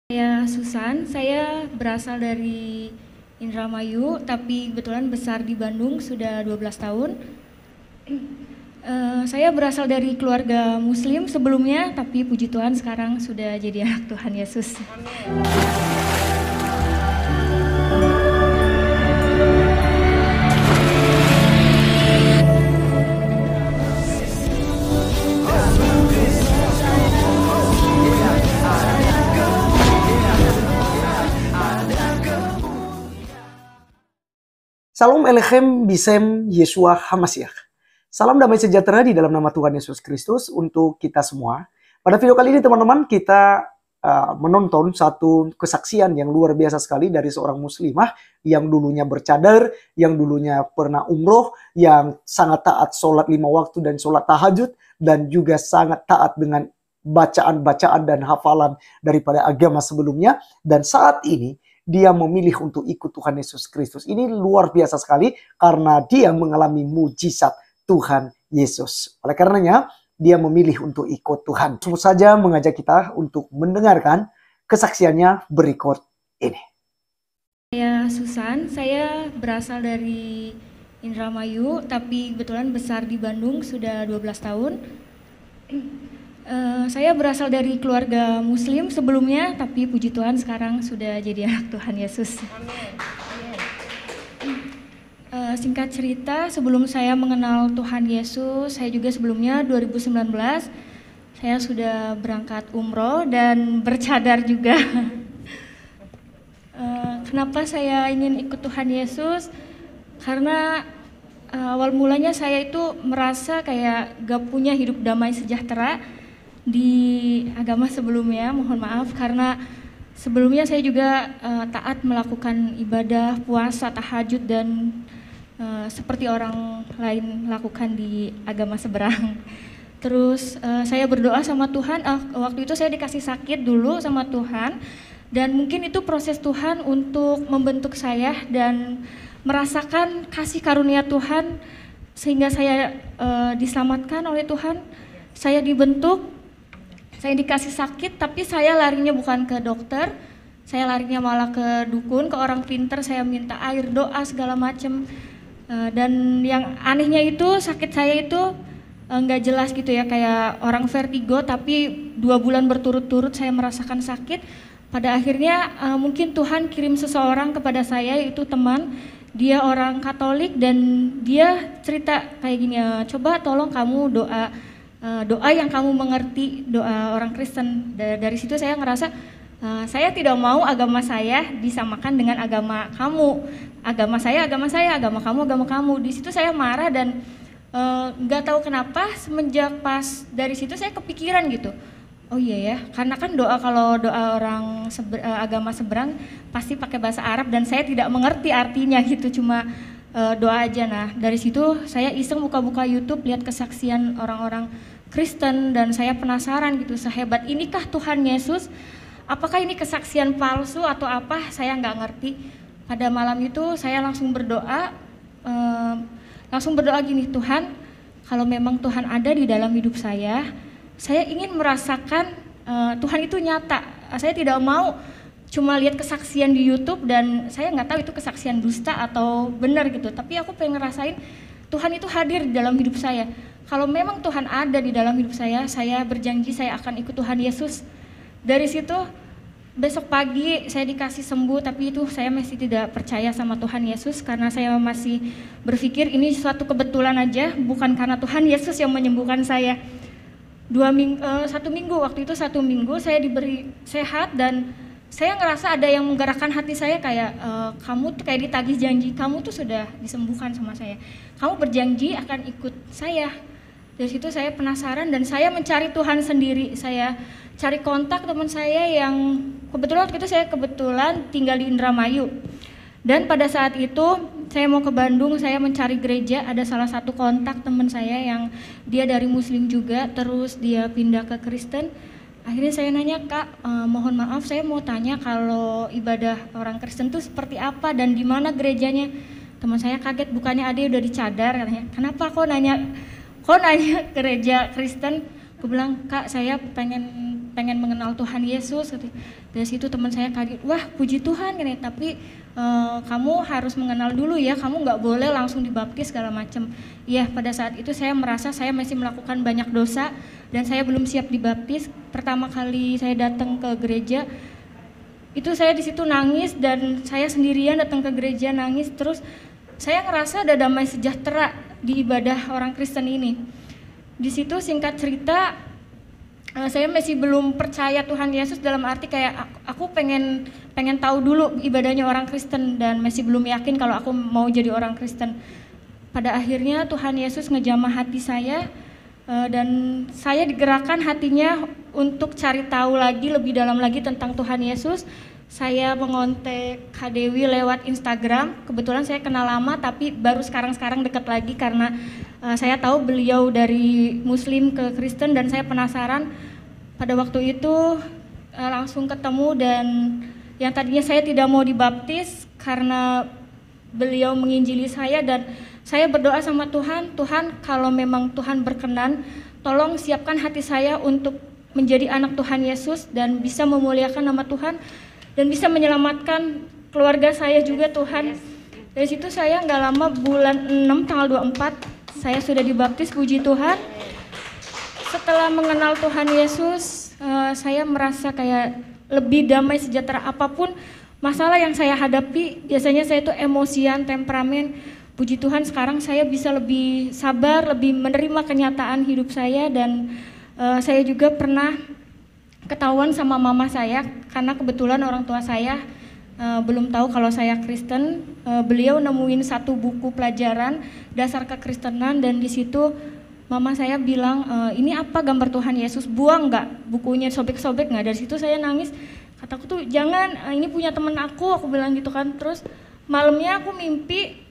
Saya Susan, saya berasal dari Indramayu, tapi kebetulan besar di Bandung sudah 12 tahun. Saya berasal dari keluarga Muslim sebelumnya, tapi puji Tuhan sekarang sudah jadi anak Tuhan Yesus. Salam Elechem Bisem Yeshua Hamasiach. Salam damai sejahtera di dalam nama Tuhan Yesus Kristus untuk kita semua. Pada video kali ini teman-teman kita menonton satu kesaksian yang luar biasa sekali dari seorang muslimah yang dulunya bercadar, yang dulunya pernah umroh, yang sangat taat sholat 5 waktu dan sholat tahajud, dan juga sangat taat dengan bacaan-bacaan dan hafalan daripada agama sebelumnya. Dan saat ini dia memilih untuk ikut Tuhan Yesus Kristus. Ini luar biasa sekali karena dia mengalami mujizat Tuhan Yesus. Oleh karenanya, dia memilih untuk ikut Tuhan. Langsung saja mengajak kita untuk mendengarkan kesaksiannya berikut ini. Saya Susan, saya berasal dari Indramayu, tapi kebetulan besar di Bandung sudah 12 tahun. Saya berasal dari keluarga Muslim sebelumnya, tapi puji Tuhan sekarang sudah jadi anak Tuhan Yesus. Singkat cerita, sebelum saya mengenal Tuhan Yesus, saya juga sebelumnya 2019 saya sudah berangkat umroh dan bercadar juga. Kenapa saya ingin ikut Tuhan Yesus? Karena awal mulanya saya itu merasa kayak gak punya hidup damai sejahtera di agama sebelumnya, mohon maaf, karena sebelumnya saya juga taat melakukan ibadah, puasa, tahajud, dan seperti orang lain lakukan di agama seberang. Terus saya berdoa sama Tuhan, waktu itu saya dikasih sakit dulu sama Tuhan, dan mungkin itu proses Tuhan untuk membentuk saya dan merasakan kasih karunia Tuhan sehingga saya diselamatkan oleh Tuhan. Saya dibentuk, saya dikasih sakit, tapi saya larinya bukan ke dokter, saya larinya malah ke dukun, ke orang pinter, saya minta air, doa, segala macem. Dan yang anehnya itu sakit saya itu nggak jelas gitu ya, kayak orang vertigo, tapi 2 bulan berturut-turut saya merasakan sakit. Pada akhirnya mungkin Tuhan kirim seseorang kepada saya, yaitu teman, dia orang Katolik, dan dia cerita kayak gini, coba tolong kamu doa yang kamu mengerti, doa orang Kristen. Dari situ saya ngerasa saya tidak mau agama saya disamakan dengan agama kamu. Agama saya, agama kamu. Di situ saya marah dan nggak tahu kenapa semenjak pas dari situ saya kepikiran gitu. Oh iya ya, karena kan kalau doa orang agama seberang pasti pakai bahasa Arab dan saya tidak mengerti artinya gitu, cuma doa aja. Nah dari situ saya iseng buka-buka YouTube, lihat kesaksian orang-orang Kristen dan saya penasaran gitu, sehebat inikah Tuhan Yesus? Apakah ini kesaksian palsu atau apa? Saya nggak ngerti. Pada malam itu saya langsung berdoa gini, Tuhan, kalau memang Tuhan ada di dalam hidup saya ingin merasakan Tuhan itu nyata. Saya tidak mau cuma lihat kesaksian di YouTube dan saya nggak tahu itu kesaksian dusta atau benar gitu. Tapi aku pengen ngerasain Tuhan itu hadir di dalam hidup saya. Kalau memang Tuhan ada di dalam hidup saya berjanji saya akan ikut Tuhan Yesus. Dari situ besok pagi saya dikasih sembuh, tapi itu saya masih tidak percaya sama Tuhan Yesus karena saya masih berpikir ini suatu kebetulan aja, bukan karena Tuhan Yesus yang menyembuhkan saya. 1 minggu saya diberi sehat dan saya ngerasa ada yang menggerakkan hati saya kayak kamu tuh kayak ditagih janji, kamu tuh sudah disembuhkan sama saya. Kamu berjanji akan ikut saya. Dari situ saya penasaran dan saya mencari Tuhan sendiri. Saya cari kontak teman saya yang kebetulan waktu itu saya tinggal di Indramayu. Dan pada saat itu saya mau ke Bandung, saya mencari gereja, ada salah satu kontak teman saya yang dia dari Muslim juga, terus dia pindah ke Kristen. Akhirnya saya nanya, Kak, mohon maaf saya mau tanya kalau ibadah orang Kristen itu seperti apa dan di mana gerejanya. Teman saya kaget, bukannya ada udah dicadar, katanya. Kenapa kok nanya gereja Kristen? Aku bilang, Kak, saya pengen pengen mengenal Tuhan Yesus. Dari situ teman saya kaget, wah puji Tuhan ini, tapi kamu harus mengenal dulu ya, kamu nggak boleh langsung dibaptis segala macam. Iya, pada saat itu saya merasa saya masih melakukan banyak dosa dan saya belum siap dibaptis. Pertama kali saya datang ke gereja, itu saya di situ nangis dan saya sendirian datang ke gereja nangis, terus saya ngerasa ada damai sejahtera di ibadah orang Kristen ini. Di situ singkat cerita, saya masih belum percaya Tuhan Yesus, dalam arti kayak aku pengen tahu dulu ibadahnya orang Kristen dan masih belum yakin kalau aku mau jadi orang Kristen. Pada akhirnya Tuhan Yesus ngejamah hati saya dan saya digerakkan hatinya untuk cari tahu lagi lebih dalam lagi tentang Tuhan Yesus. Saya mengontak Kak Dewi lewat Instagram. Kebetulan saya kenal lama tapi baru sekarang dekat lagi karena saya tahu beliau dari Muslim ke Kristen dan saya penasaran. Pada waktu itu langsung ketemu dan yang tadinya saya tidak mau dibaptis karena beliau menginjili saya, dan saya berdoa sama Tuhan, Tuhan kalau memang Tuhan berkenan, tolong siapkan hati saya untuk menjadi anak Tuhan Yesus dan bisa memuliakan nama Tuhan dan bisa menyelamatkan keluarga saya juga Tuhan. Dari situ saya nggak lama, bulan 6 tanggal 24 saya sudah dibaptis, puji Tuhan. Setelah mengenal Tuhan Yesus, saya merasa kayak lebih damai sejahtera. Apapun masalah yang saya hadapi, biasanya saya itu emosian, temperamen. Puji Tuhan sekarang saya bisa lebih sabar, lebih menerima kenyataan hidup saya. Dan saya juga pernah ketahuan sama mama saya karena kebetulan orang tua saya belum tahu kalau saya Kristen. Beliau nemuin satu buku pelajaran dasar kekristenan dan di situ mama saya bilang, ini apa gambar Tuhan Yesus, buang nggak bukunya, sobek-sobek nggak. Dari situ saya nangis, kataku tuh jangan, ini punya temen aku bilang gitu kan. Terus malamnya aku mimpi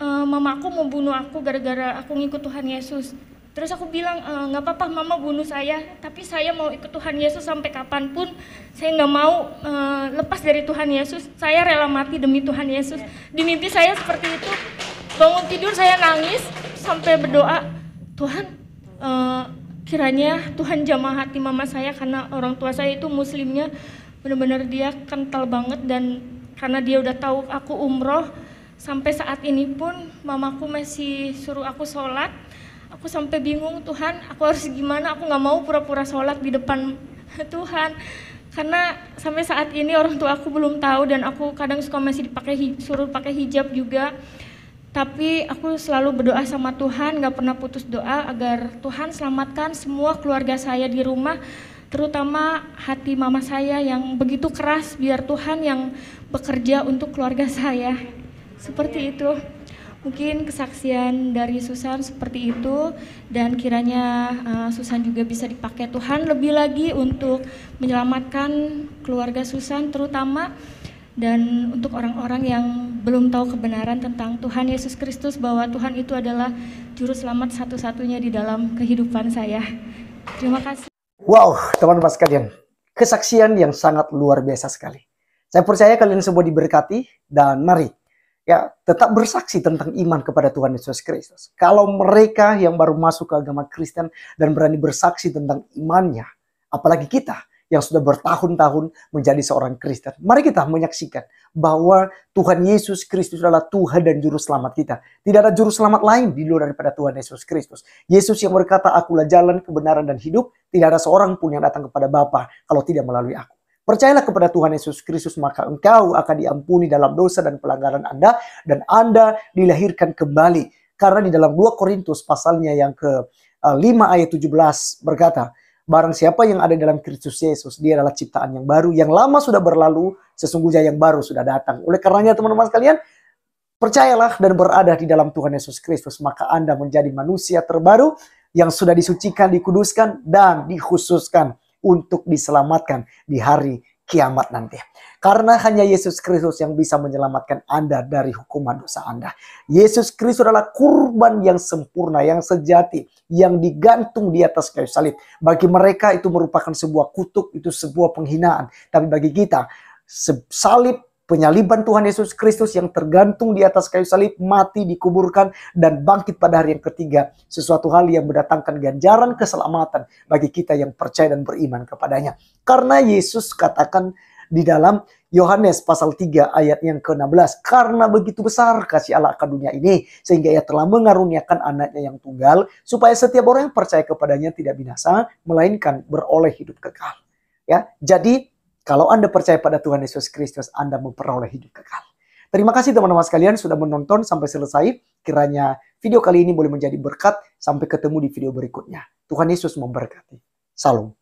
mama aku mau bunuh aku gara-gara aku ngikut Tuhan Yesus. Terus aku bilang, nggak apa-apa mama bunuh saya, tapi saya mau ikut Tuhan Yesus sampai kapanpun. Saya nggak mau lepas dari Tuhan Yesus, saya rela mati demi Tuhan Yesus. Di mimpi saya seperti itu, bangun tidur saya nangis sampai berdoa, Tuhan kiranya Tuhan jamah hati mama saya, karena orang tua saya itu muslimnya benar-benar dia kental banget, dan karena dia udah tahu aku umroh, sampai saat ini pun mamaku masih suruh aku sholat. Aku sampai bingung, Tuhan aku harus gimana, aku gak mau pura-pura sholat di depan Tuhan. Karena sampai saat ini orang tua aku belum tahu dan aku kadang suka masih suruh pakai hijab juga. Tapi aku selalu berdoa sama Tuhan, gak pernah putus doa agar Tuhan selamatkan semua keluarga saya di rumah, terutama hati mama saya yang begitu keras, biar Tuhan yang bekerja untuk keluarga saya. Seperti itu. Mungkin kesaksian dari Susan seperti itu, dan kiranya Susan juga bisa dipakai Tuhan lebih lagi untuk menyelamatkan keluarga Susan terutama, dan untuk orang-orang yang belum tahu kebenaran tentang Tuhan Yesus Kristus, bahwa Tuhan itu adalah juru selamat satu-satunya di dalam kehidupan saya. Terima kasih. Wow, teman-teman sekalian, kesaksian yang sangat luar biasa sekali. Saya percaya kalian semua diberkati, dan mari ya tetap bersaksi tentang iman kepada Tuhan Yesus Kristus. Kalau mereka yang baru masuk ke agama Kristen dan berani bersaksi tentang imannya, apalagi kita yang sudah bertahun-tahun menjadi seorang Kristen, mari kita menyaksikan bahwa Tuhan Yesus Kristus adalah Tuhan dan Juru Selamat kita. Tidak ada Juru Selamat lain di luar daripada Tuhan Yesus Kristus. Yesus yang berkata, akulah jalan, kebenaran, dan hidup. Tidak ada seorang pun yang datang kepada Bapa kalau tidak melalui aku. Percayalah kepada Tuhan Yesus Kristus, maka engkau akan diampuni dalam dosa dan pelanggaran Anda, dan Anda dilahirkan kembali. Karena di dalam 2 Korintus pasalnya yang ke-5 ayat 17 berkata, barang siapa yang ada dalam Kristus Yesus, dia adalah ciptaan yang baru, yang lama sudah berlalu, sesungguhnya yang baru sudah datang. Oleh karenanya teman-teman sekalian, percayalah dan berada di dalam Tuhan Yesus Kristus, maka Anda menjadi manusia terbaru yang sudah disucikan, dikuduskan, dan dikhususkan untuk diselamatkan di hari kiamat nanti. Karena hanya Yesus Kristus yang bisa menyelamatkan Anda dari hukuman dosa Anda. Yesus Kristus adalah kurban yang sempurna, yang sejati, yang digantung di atas kayu salib. Bagi mereka itu merupakan sebuah kutuk, itu sebuah penghinaan. Tapi bagi kita, salib Penyaliban Tuhan Yesus Kristus yang tergantung di atas kayu salib, mati, dikuburkan, dan bangkit pada hari yang ketiga. Sesuatu hal yang mendatangkan ganjaran keselamatan bagi kita yang percaya dan beriman kepadanya. Karena Yesus katakan di dalam Yohanes pasal 3 ayat yang ke-16. Karena begitu besar kasih Allah akan dunia ini, sehingga ia telah mengaruniakan anaknya yang tunggal, supaya setiap orang yang percaya kepadanya tidak binasa, melainkan beroleh hidup kekal. Ya, jadi kalau Anda percaya pada Tuhan Yesus Kristus, Anda memperoleh hidup kekal. Terima kasih teman-teman sekalian sudah menonton sampai selesai. Kiranya video kali ini boleh menjadi berkat. Sampai ketemu di video berikutnya. Tuhan Yesus memberkati. Salam.